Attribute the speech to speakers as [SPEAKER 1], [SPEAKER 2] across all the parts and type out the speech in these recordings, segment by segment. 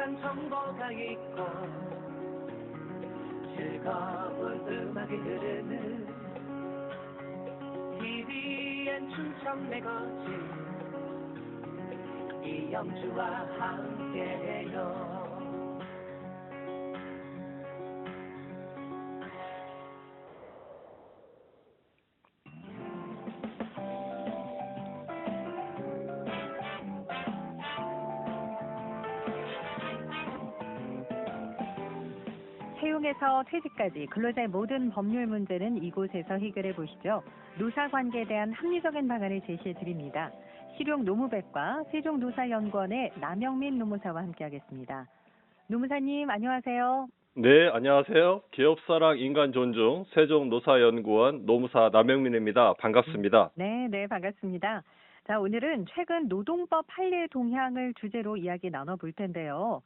[SPEAKER 1] 다양한 정보가 있고 즐거운 음악이 흐르는 TVN 충청 매거진 이영주와 함께해요.
[SPEAKER 2] 채용에서 퇴직까지 근로자의 모든 법률 문제는 이곳에서 해결해 보시죠. 노사관계에 대한 합리적인 방안을 제시해 드립니다. 실용 노무백과 세종노사연구원의 남영민 노무사와 함께하겠습니다. 노무사님 안녕하세요.
[SPEAKER 3] 네, 안녕하세요. 기업사랑 인간존중 세종노사연구원 노무사 남영민입니다. 반갑습니다.
[SPEAKER 2] 네, 반갑습니다. 자, 오늘은 최근 노동법 판례 동향을 주제로 이야기 나눠볼 텐데요.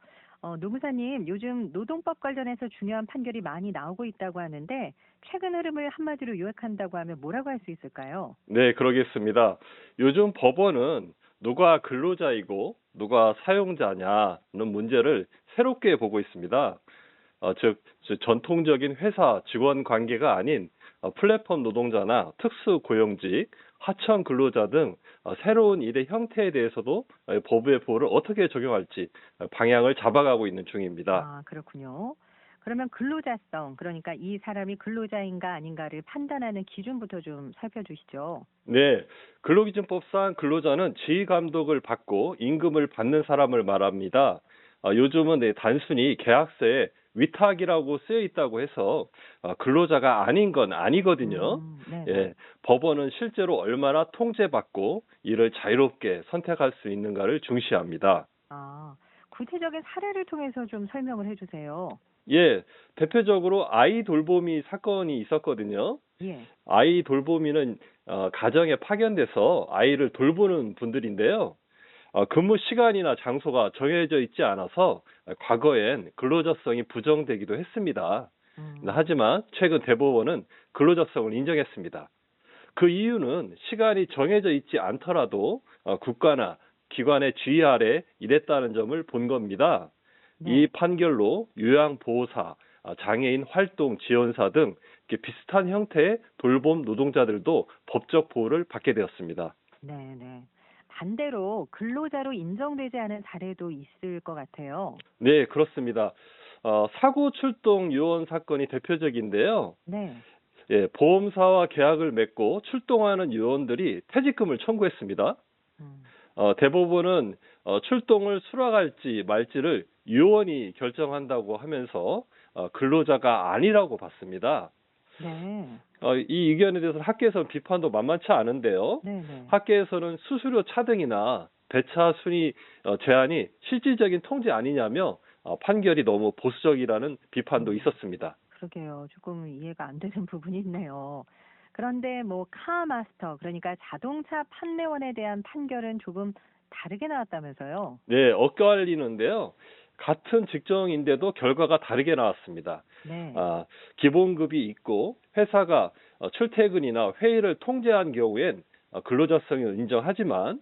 [SPEAKER 2] 노무사님, 요즘 노동법 관련해서 중요한 판결이 많이 나오고 있다고 하는데 최근 흐름을 한마디로 요약한다고 하면 뭐라고 할 수 있을까요?
[SPEAKER 3] 네, 그러겠습니다. 요즘 법원은 누가 근로자이고 누가 사용자냐는 문제를 새롭게 보고 있습니다. 즉 전통적인 회사 직원 관계가 아닌 플랫폼 노동자나 특수고용직, 하청 근로자 등 새로운 일의 형태에 대해서도 법의 보호를 어떻게 적용할지 방향을 잡아가고 있는 중입니다.
[SPEAKER 2] 아, 그렇군요. 그러면 근로자성, 그러니까 이 사람이 근로자인가 아닌가를 판단하는 기준부터 좀 살펴주시죠.
[SPEAKER 3] 네, 근로기준법상 근로자는 지휘감독을 받고 임금을 받는 사람을 말합니다. 요즘은 단순히 계약서에 위탁이라고 쓰여 있다고 해서 근로자가 아닌 건 아니거든요.
[SPEAKER 2] 네.
[SPEAKER 3] 예, 법원은 실제로 얼마나 통제받고 이를 자유롭게 선택할 수 있는가를 중시합니다.
[SPEAKER 2] 아, 구체적인 사례를 통해서 좀 설명을 해주세요.
[SPEAKER 3] 예, 대표적으로 아이 돌보미 사건이 있었거든요.
[SPEAKER 2] 예.
[SPEAKER 3] 아이 돌보미는 가정에 파견돼서 아이를 돌보는 분들인데요. 근무 시간이나 장소가 정해져 있지 않아서 과거엔 근로자성이 부정되기도 했습니다. 하지만 최근 대법원은 근로자성을 인정했습니다. 그 이유는 시간이 정해져 있지 않더라도 국가나 기관의 지휘 아래 일했다는 점을 본 겁니다. 이 판결로 요양보호사, 장애인 활동 지원사 등 이렇게 비슷한 형태의 돌봄 노동자들도 법적 보호를 받게 되었습니다.
[SPEAKER 2] 네. 반대로 근로자로 인정되지 않은 사례도 있을 것 같아요.
[SPEAKER 3] 네, 그렇습니다. 사고 출동 요원 사건이 대표적인데요.
[SPEAKER 2] 네.
[SPEAKER 3] 예, 보험사와 계약을 맺고 출동하는 요원들이 퇴직금을 청구했습니다. 대법원은 출동을 수락할지 말지를 요원이 결정한다고 하면서 근로자가 아니라고 봤습니다.
[SPEAKER 2] 네.
[SPEAKER 3] 이 의견에 대해서 학계에서는 비판도 만만치 않은데요.
[SPEAKER 2] 네.
[SPEAKER 3] 학계에서는 수수료 차등이나 배차 순위 제한이 실질적인 통제 아니냐며 판결이 너무 보수적이라는 비판도 있었습니다.
[SPEAKER 2] 그러게요. 조금 이해가 안 되는 부분이 있네요. 그런데 뭐 카마스터, 그러니까 자동차 판매원에 대한 판결은 조금 다르게 나왔다면서요?
[SPEAKER 3] 네, 엇갈리는데요. 같은 직종인데도 결과가 다르게 나왔습니다.
[SPEAKER 2] 네.
[SPEAKER 3] 기본급이 있고 회사가 출퇴근이나 회의를 통제한 경우엔 근로자성을 인정하지만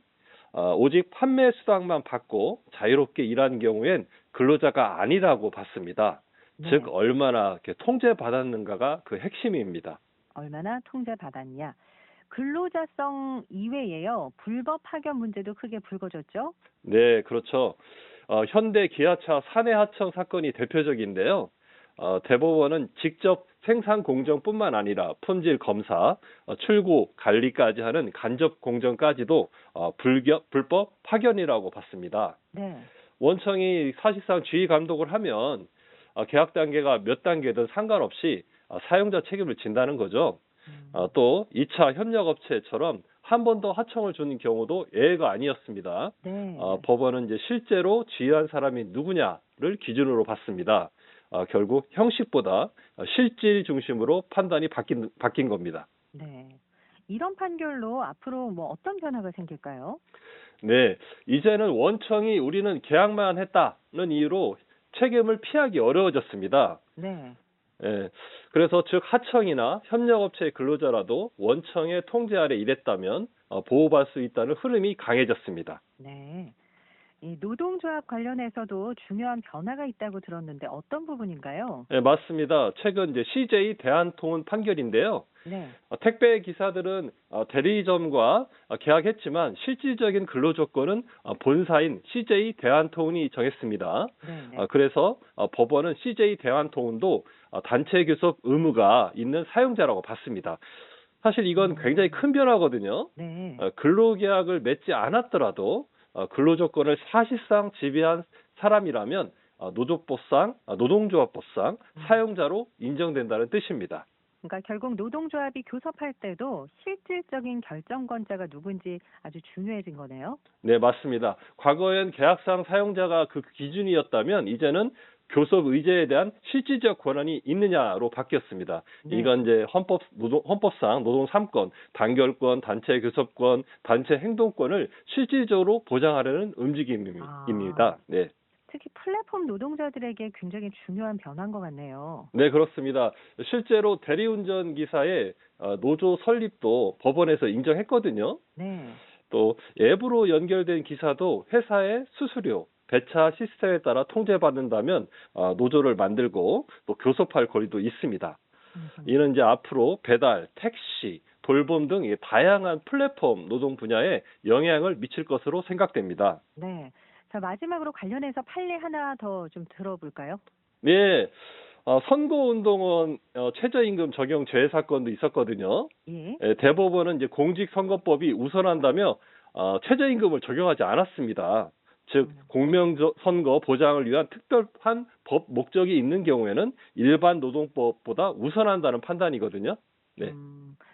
[SPEAKER 3] 오직 판매 수당만 받고 자유롭게 일하는 경우엔 근로자가 아니라고 봤습니다.
[SPEAKER 2] 네.
[SPEAKER 3] 즉 얼마나 이렇게 통제받았는가가 그 핵심입니다.
[SPEAKER 2] 얼마나 통제받았냐. 근로자성 이외에요. 불법 파견 문제도 크게 불거졌죠?
[SPEAKER 3] 네, 그렇죠. 현대 기아차 사내 하청 사건이 대표적인데요. 대법원은 직접 생산 공정뿐만 아니라 품질 검사, 출고 관리까지 하는 간접 공정까지도 불법 파견이라고 봤습니다.
[SPEAKER 2] 네.
[SPEAKER 3] 원청이 사실상 지휘 감독을 하면 계약 단계가 몇 단계든 상관없이 사용자 책임을 진다는 거죠. 또 2차 협력업체처럼 한 번 더 하청을 주는 경우도 예외가 아니었습니다.
[SPEAKER 2] 네.
[SPEAKER 3] 법원은 이제 실제로 지휘한 사람이 누구냐를 기준으로 봤습니다. 결국 형식보다 실질 중심으로 판단이 바뀐 겁니다.
[SPEAKER 2] 네. 이런 판결로 앞으로 뭐 어떤 변화가 생길까요?
[SPEAKER 3] 네, 이제는 원청이 우리는 계약만 했다는 이유로 책임을 피하기 어려워졌습니다.
[SPEAKER 2] 네.
[SPEAKER 3] 예, 그래서 즉 하청이나 협력업체의 근로자라도 원청의 통제 아래 일했다면 보호받을 수 있다는 흐름이 강해졌습니다.
[SPEAKER 2] 네. 이 노동조합 관련해서도 중요한 변화가 있다고 들었는데 어떤 부분인가요?
[SPEAKER 3] 네, 맞습니다. 최근 이제 CJ 대한통운 판결인데요.
[SPEAKER 2] 네.
[SPEAKER 3] 택배 기사들은 대리점과 계약했지만 실질적인 근로 조건은 본사인 CJ 대한통운이 정했습니다.
[SPEAKER 2] 네, 네.
[SPEAKER 3] 그래서 법원은 CJ 대한통운도 단체 교섭 의무가 있는 사용자라고 봤습니다. 사실 이건 굉장히 큰 변화거든요.
[SPEAKER 2] 네.
[SPEAKER 3] 근로계약을 맺지 않았더라도 근로 조건을 사실상 지배한 사람이라면 노조법상, 노동조합법상 사용자로 인정된다는 뜻입니다.
[SPEAKER 2] 그러니까 결국 노동조합이 교섭할 때도 실질적인 결정권자가 누군지 아주 중요해진 거네요.
[SPEAKER 3] 네, 맞습니다. 과거엔 계약상 사용자가 그 기준이었다면 이제는 교섭 의제에 대한 실질적 권한이 있느냐로 바뀌었습니다.
[SPEAKER 2] 네.
[SPEAKER 3] 이건 이제 헌법상 노동 3권, 단결권, 단체 교섭권, 단체 행동권을 실질적으로 보장하려는 움직임입니다. 네.
[SPEAKER 2] 특히 플랫폼 노동자들에게 굉장히 중요한 변화인 것 같네요.
[SPEAKER 3] 네, 그렇습니다. 실제로 대리운전 기사의 노조 설립도 법원에서 인정했거든요.
[SPEAKER 2] 네.
[SPEAKER 3] 또 앱으로 연결된 기사도 회사의 수수료, 배차 시스템에 따라 통제받는다면 노조를 만들고 또 교섭할 권리도 있습니다. 이는 이제 앞으로 배달, 택시, 돌봄 등 이 다양한 플랫폼 노동 분야에 영향을 미칠 것으로 생각됩니다.
[SPEAKER 2] 네. 자, 마지막으로 관련해서 판례 하나 더 좀 들어볼까요?
[SPEAKER 3] 네, 선거운동원 최저임금 적용 제외 사건도 있었거든요.
[SPEAKER 2] 예.
[SPEAKER 3] 대법원은 이제 공직선거법이 우선한다며 최저임금을 적용하지 않았습니다. 즉 공명선거 보장을 위한 특별한 법 목적이 있는 경우에는 일반 노동법보다 우선한다는 판단이거든요. 네.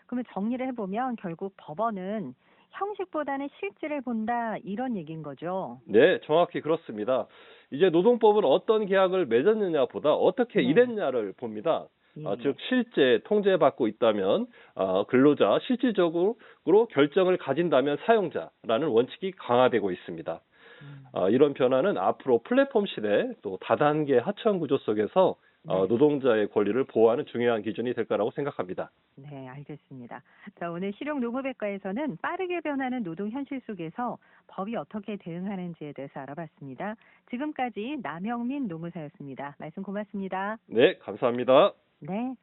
[SPEAKER 2] 그러면 정리를 해보면 결국 법원은 형식보다는 실질을 본다 이런 얘기인 거죠.
[SPEAKER 3] 네, 정확히 그렇습니다. 이제 노동법은 어떤 계약을 맺었느냐보다 어떻게
[SPEAKER 2] 네.
[SPEAKER 3] 일했냐를 봅니다.
[SPEAKER 2] 예.
[SPEAKER 3] 즉 실제 통제받고 있다면 근로자, 실질적으로 결정을 가진다면 사용자라는 원칙이 강화되고 있습니다. 이런 변화는 앞으로 플랫폼 시대 또 다단계 하청 구조 속에서 노동자의 권리를 보호하는 중요한 기준이 될 거라고 생각합니다.
[SPEAKER 2] 네, 알겠습니다. 자, 오늘 실용노무백과에서는 빠르게 변하는 노동 현실 속에서 법이 어떻게 대응하는지에 대해서 알아봤습니다. 지금까지 남영민 노무사였습니다. 말씀 고맙습니다.
[SPEAKER 3] 네, 감사합니다.
[SPEAKER 2] 네.